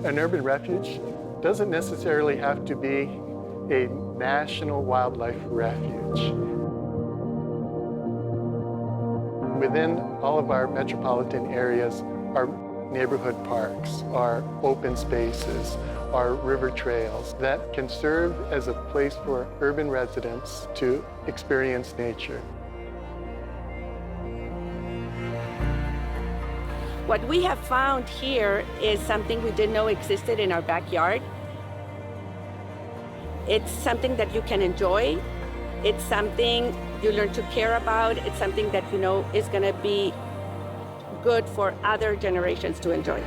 An urban refuge doesn't necessarily have to be a national wildlife refuge. Within all of our metropolitan areas are neighborhood parks, are open spaces, are river trails that can serve as a place for urban residents to experience nature. What we have found here is something we didn't know existed in our backyard. It's something that you can enjoy. It's something you learn to care about. It's something that you know is going to be good for other generations to enjoy.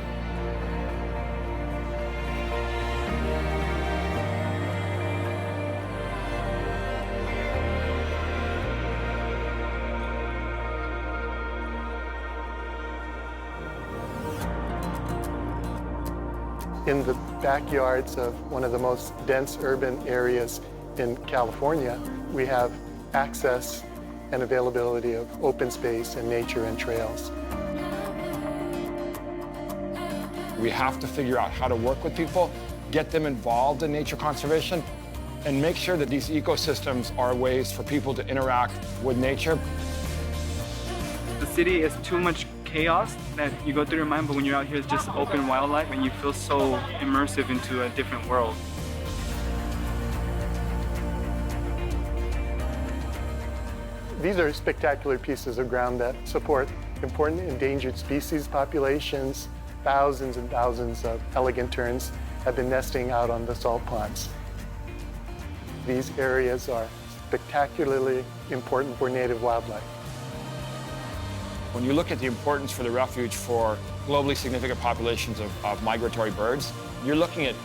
In the backyards of one of the most dense urban areas in California, we have access and availability of open space and nature and trails. We have to figure out how to work with people, get them involved in nature conservation, and make sure that these ecosystems are ways for people to interact with nature. The city is too much chaos that you go through your mind, but when you're out here, it's just open wildlife, and you feel so immersive into a different world. These are spectacular pieces of ground that support important endangered species populations. Thousands and thousands of elegant terns have been nesting out on the salt ponds. These areas are spectacularly important for native wildlife. When you look at the importance for the refuge for globally significant populations of migratory birds, you're looking at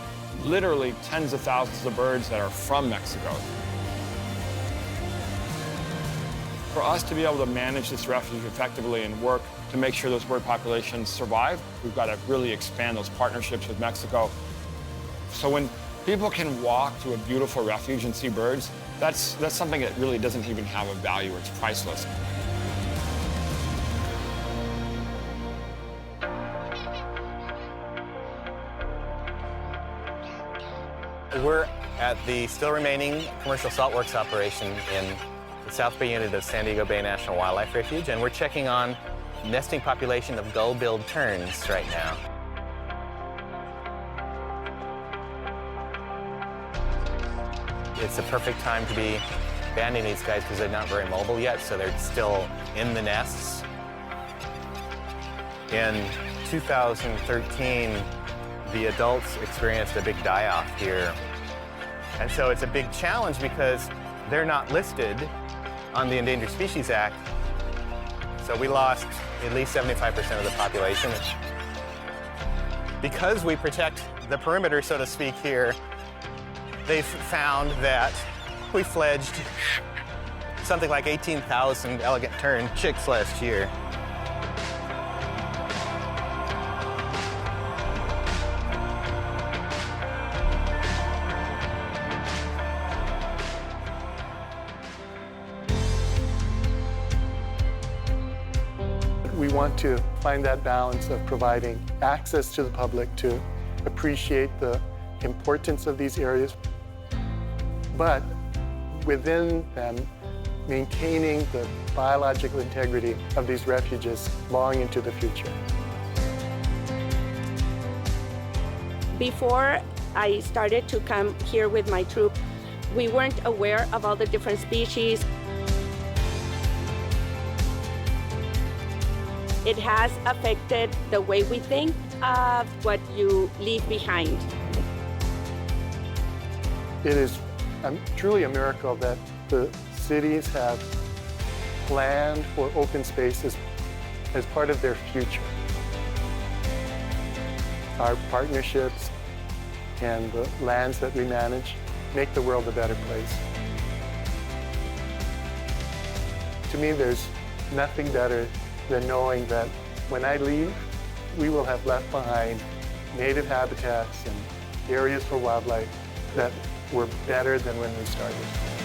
literally tens of thousands of birds that are from Mexico. For us to be able to manage this refuge effectively and work to make sure those bird populations survive, we've got to really expand those partnerships with Mexico. So when people can walk to a beautiful refuge and see birds, that's something that really doesn't even have a value, it's priceless. We're at the still remaining commercial saltworks operation in the South Bay unit of San Diego Bay National Wildlife Refuge, and we're checking on nesting population of gull-billed terns right now. It's a perfect time to be banding these guys because they're not very mobile yet, so they're still in the nests. In 2013, the adults experienced a big die-off here. And so it's a big challenge because they're not listed on the Endangered Species Act. So we lost at least 75% of the population. Because we protect the perimeter, so to speak, here, they've found that we fledged something like 18,000 elegant tern chicks last year. We want to find that balance of providing access to the public to appreciate the importance of these areas, but within them, maintaining the biological integrity of these refuges long into the future. Before I started to come here with my troop, we weren't aware of all the different species. It has affected the way we think of what you leave behind. It is truly a miracle that the cities have planned for open spaces as part of their future. Our partnerships and the lands that we manage make the world a better place. To me, there's nothing better than knowing that when I leave, we will have left behind native habitats and areas for wildlife that were better than when we started.